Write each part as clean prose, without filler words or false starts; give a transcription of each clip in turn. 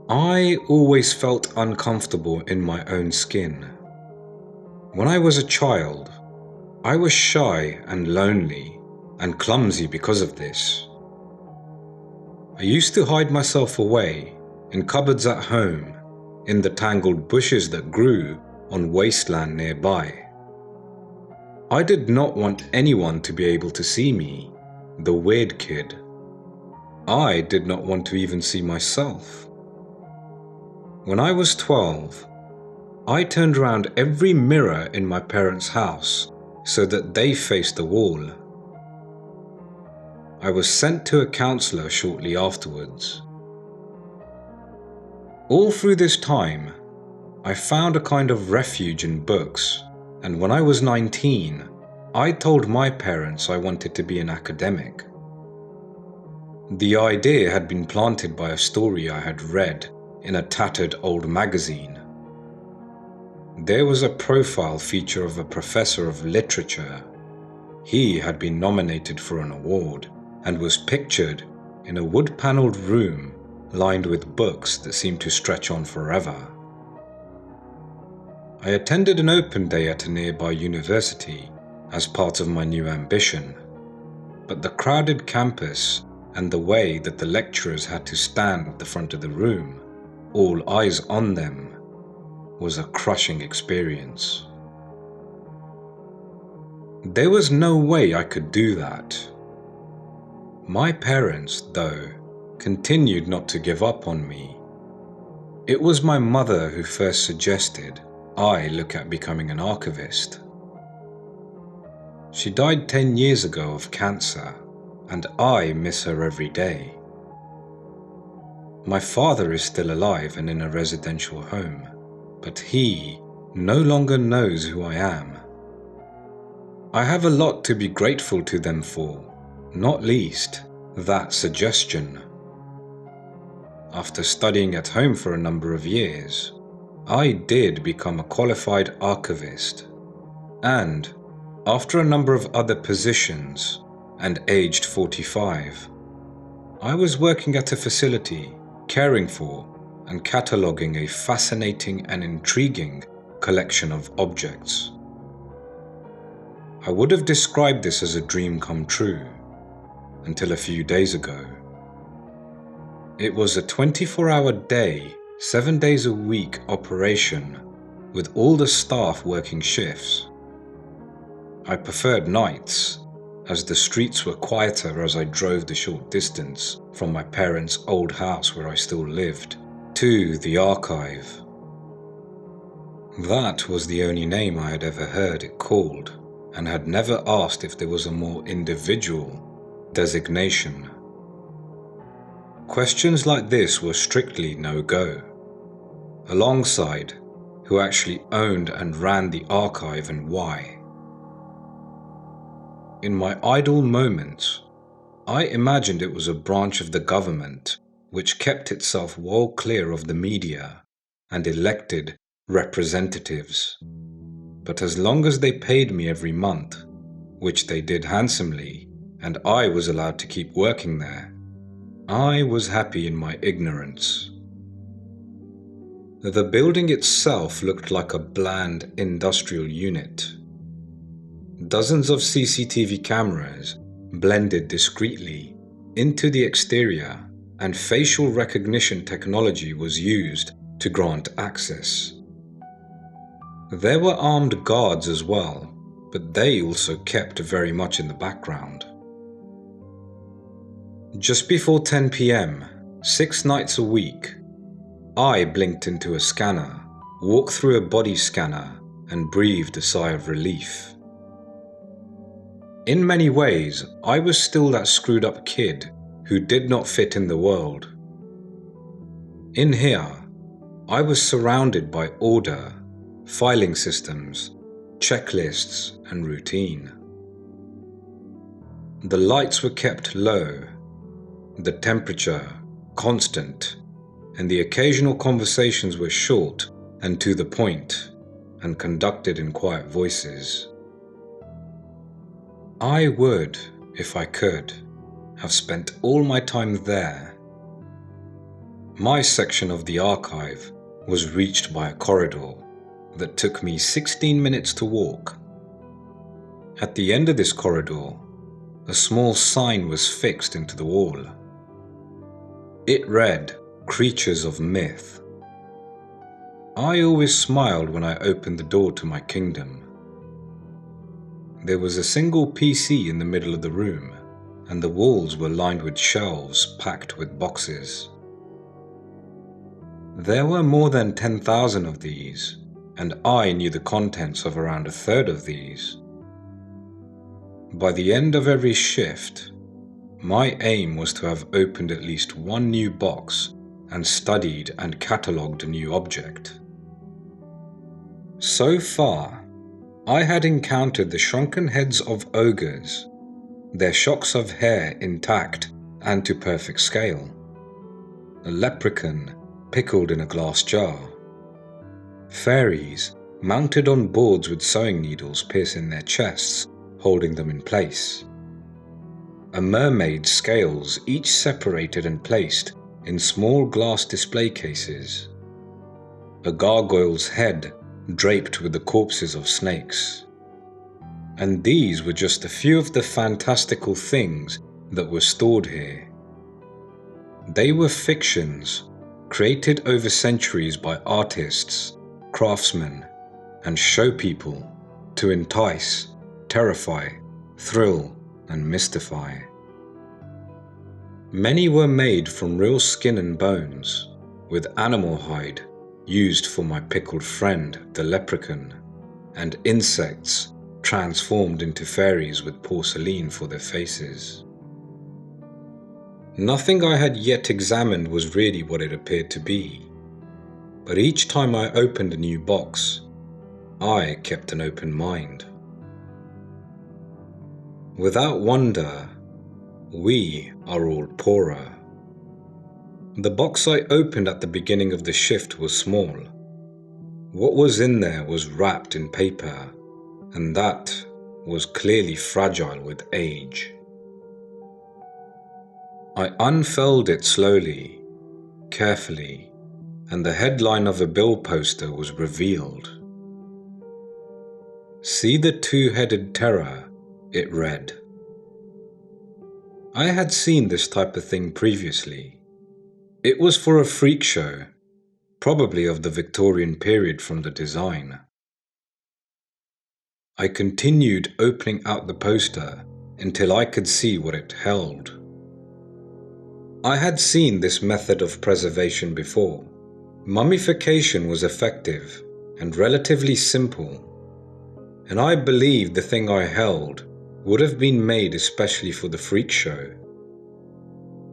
I always felt uncomfortable in my own skin. When I was a child, I was shy and lonely and clumsy because of this. I used to hide myself away in cupboards at home, in the tangled bushes that grew on wasteland nearby. I did not want anyone to be able to see me, the weird kid. I did not want to even see myself. When I was 12, I turned around every mirror in my parents' house so that they faced the wall. I was sent to a counselor shortly afterwards. All through this time, I found a kind of refuge in books, and when I was 19, I told my parents I wanted to be an academic. The idea had been planted by a story I had read in a tattered old magazine. There was a profile feature of a professor of literature. He had been nominated for an award and was pictured in a wood-paneled room lined with books that seemed to stretch on forever. I attended an open day at a nearby university as part of my new ambition, but the crowded campus and the way that the lecturers had to stand at the front of the room, all eyes on them, was a crushing experience. There was no way I could do that. My parents, though, continued not to give up on me. It was my mother who first suggested I look at becoming an archivist. She died 10 years ago of cancer, and I miss her every day. My father is still alive and in a residential home, but he no longer knows who I am. I have a lot to be grateful to them for, not least that suggestion. After studying at home for a number of years, I did become a qualified archivist, and after a number of other positions, and aged 45, I was working at a facility caring for and cataloguing a fascinating and intriguing collection of objects. I would have described this as a dream come true until a few days ago. It was a 24-hour day, 7 days a week operation with all the staff working shifts. I preferred nights, as the streets were quieter as I drove the short distance from my parents' old house where I still lived to the archive. That was the only name I had ever heard it called, and had never asked if there was a more individual designation. Questions like this were strictly no-go. Alongside who actually owned and ran the archive and why. In my idle moments, I imagined it was a branch of the government which kept itself well clear of the media and elected representatives. But as long as they paid me every month, which they did handsomely, and I was allowed to keep working there, I was happy in my ignorance. The building itself looked like a bland industrial unit. Dozens of CCTV cameras blended discreetly into the exterior, and facial recognition technology was used to grant access. There were armed guards as well, but they also kept very much in the background. Just before 10 p.m., 6 nights a week, I blinked into a scanner, walked through a body scanner, and breathed a sigh of relief. In many ways, I was still that screwed up kid who did not fit in the world. In here, I was surrounded by order, filing systems, checklists, and routine. The lights were kept low, the temperature constant, and the occasional conversations were short and to the point, and conducted in quiet voices. I would, if I could, have spent all my time there. My section of the archive was reached by a corridor that took me 16 minutes to walk. At the end of this corridor, a small sign was fixed into the wall. It read, "Creatures of Myth." I always smiled when I opened the door to my kingdom. There was a single PC in the middle of the room, and the walls were lined with shelves packed with boxes. There were more than 10,000 of these, and I knew the contents of around a third of these. By the end of every shift, my aim was to have opened at least one new box and studied and catalogued a new object. So far, I had encountered the shrunken heads of ogres, their shocks of hair intact and to perfect scale, a leprechaun pickled in a glass jar, fairies mounted on boards with sewing needles piercing their chests, holding them in place, a mermaid's scales each separated and placed in small glass display cases, a gargoyle's head draped with the corpses of snakes. And these were just a few of the fantastical things that were stored here. They were fictions created over centuries by artists, craftsmen, and show people to entice, terrify, thrill, and mystify. Many were made from real skin and bones, with animal hide used for my pickled friend, the leprechaun, and insects transformed into fairies with porcelain for their faces. Nothing I had yet examined was really what it appeared to be, but each time I opened a new box, I kept an open mind. Without wonder, we are all poorer. The box I opened at the beginning of the shift was small. What was in there was wrapped in paper, and that was clearly fragile with age. I unfurled it slowly, carefully, and the headline of a bill poster was revealed. "See the two-headed terror," it read. I had seen this type of thing previously. It was for a freak show, probably of the Victorian period from the design. I continued opening out the poster until I could see what it held. I had seen this method of preservation before. Mummification was effective and relatively simple, and I believed the thing I held would have been made especially for the freak show.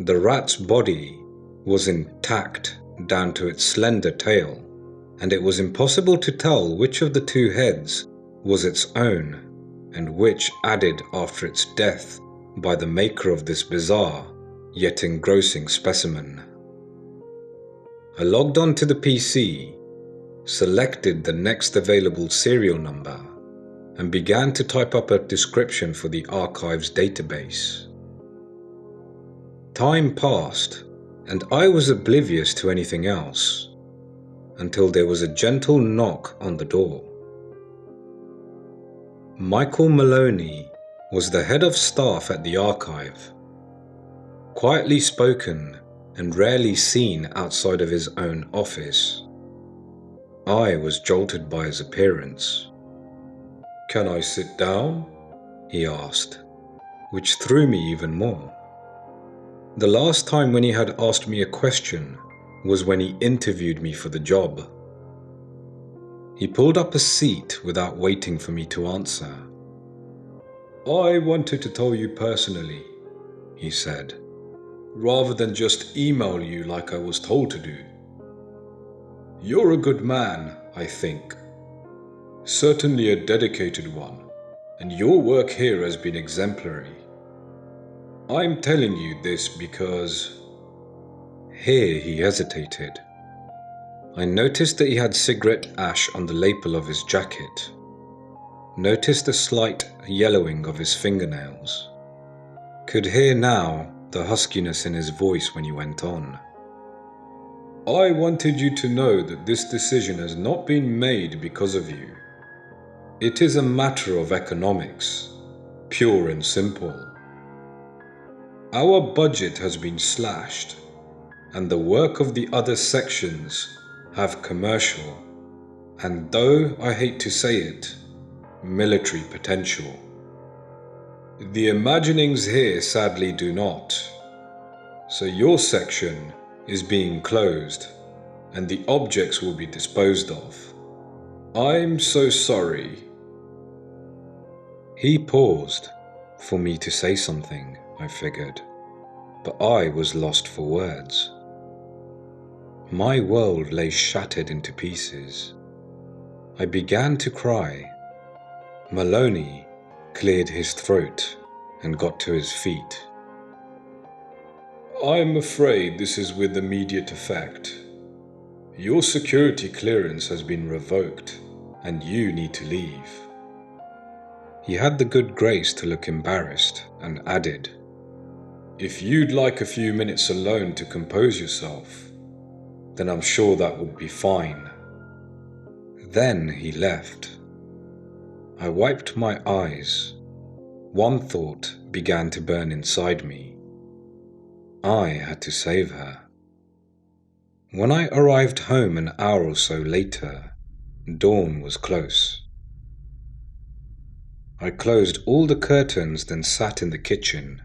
The rat's body was intact down to its slender tail, and it was impossible to tell which of the two heads was its own and which added after its death by the maker of this bizarre yet engrossing specimen. I logged on to the PC, selected the next available serial number, and began to type up a description for the archive's database. Time passed, and I was oblivious to anything else, until there was a gentle knock on the door. Michael Maloney was the head of staff at the archive, quietly spoken and rarely seen outside of his own office. I was jolted by his appearance. "Can I sit down?" he asked, which threw me even more. The last time when he had asked me a question was when he interviewed me for the job. He pulled up a seat without waiting for me to answer. "I wanted to tell you personally," he said, "rather than just email you like I was told to do. You're a good man, I think. Certainly a dedicated one, and your work here has been exemplary. I'm telling you this because..." Here he hesitated. I noticed that he had cigarette ash on the lapel of his jacket. Noticed a slight yellowing of his fingernails. Could hear now the huskiness in his voice when he went on. I wanted you to know that this decision has not been made because of you. It is a matter of economics, pure and simple. Our budget has been slashed, and the work of the other sections have commercial, and though I hate to say it, military potential. The imaginings here sadly do not. So your section is being closed, and the objects will be disposed of. I'm so sorry. He paused for me to say something, I figured, but I was lost for words. My world lay shattered into pieces. I began to cry. Maloney cleared his throat and got to his feet. I'm afraid this is with immediate effect. Your security clearance has been revoked, and you need to leave. He had the good grace to look embarrassed and added, If you'd like a few minutes alone to compose yourself, then I'm sure that would be fine. Then he left. I wiped my eyes. One thought began to burn inside me. I had to save her. When I arrived home an hour or so later, dawn was close. I closed all the curtains, then sat in the kitchen.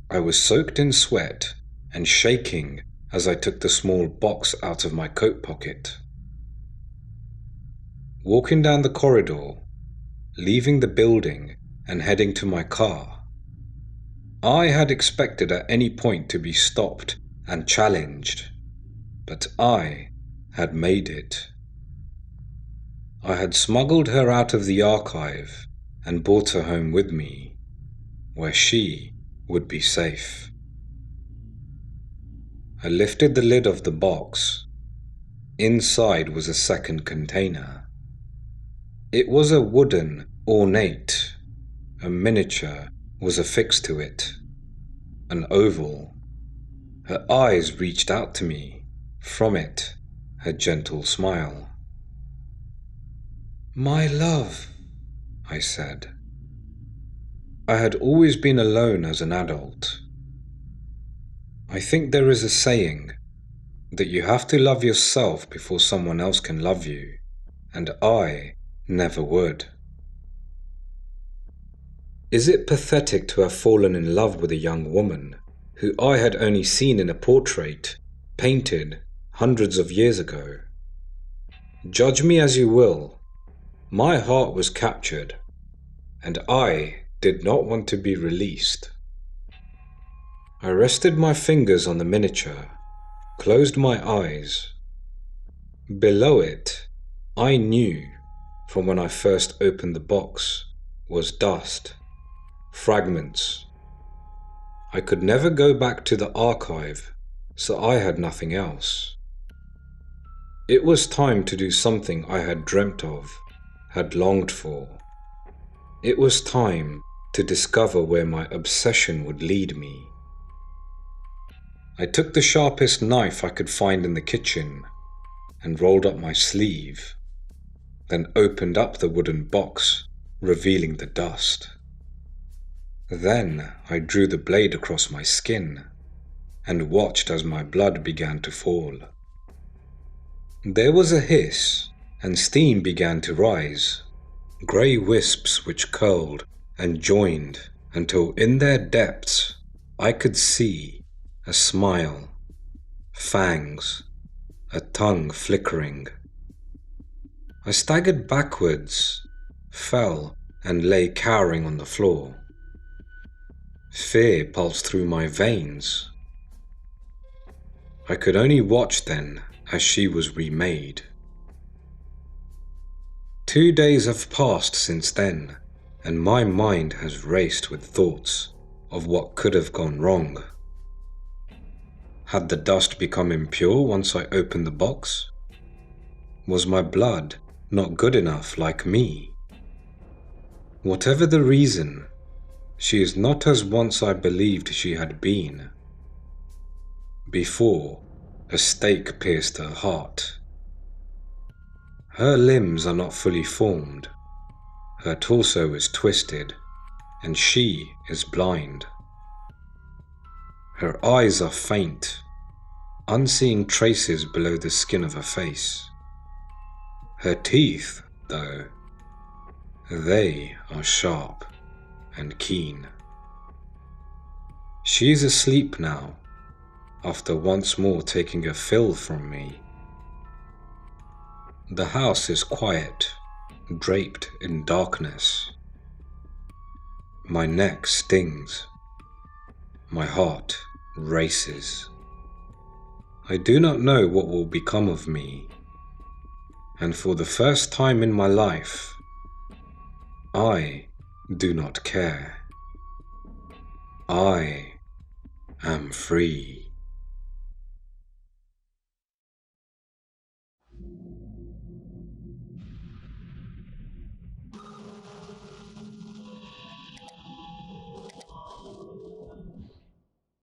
I was soaked in sweat and shaking as I took the small box out of my coat pocket. Walking down the corridor, leaving the building and heading to my car, I had expected at any point to be stopped and challenged, but I had made it. I had smuggled her out of the archive and brought her home with me, where she would be safe. I lifted the lid of the box. Inside was a second container. It was a wooden, ornate. A miniature was affixed to it, an oval. Her eyes reached out to me, from it, a gentle smile. My love, I said. I had always been alone as an adult. I think there is a saying that you have to love yourself before someone else can love you, and I never would. Is it pathetic to have fallen in love with a young woman who I had only seen in a portrait painted hundreds of years ago? Judge me as you will. My heart was captured, and I did not want to be released. I rested my fingers on the miniature, closed my eyes. Below it, I knew, from when I first opened the box, was dust, fragments. I could never go back to the archive, so I had nothing else. It was time to do something I had dreamt of, had longed for. It was time to discover where my obsession would lead me. I took the sharpest knife I could find in the kitchen and rolled up my sleeve, then opened up the wooden box, revealing the dust. Then I drew the blade across my skin and watched as my blood began to fall. There was a hiss, and steam began to rise, grey wisps which curled and joined until in their depths I could see a smile, fangs, a tongue flickering. I staggered backwards, fell, and lay cowering on the floor. Fear pulsed through my veins. I could only watch then as she was remade. 2 days have passed since then, and my mind has raced with thoughts of what could have gone wrong. Had the dust become impure once I opened the box? Was my blood not good enough like me? Whatever the reason, she is not as once I believed she had been. Before, A stake pierced her heart. Her limbs are not fully formed. Her torso is twisted, and she is blind. Her eyes are faint, unseeing traces below the skin of her face. Her teeth, though, they are sharp and keen. She is asleep now, after once more taking a fill from me. The house is quiet, draped in darkness. My neck stings. My heart races. I do not know what will become of me, and for the first time in my life, I do not care. I am free.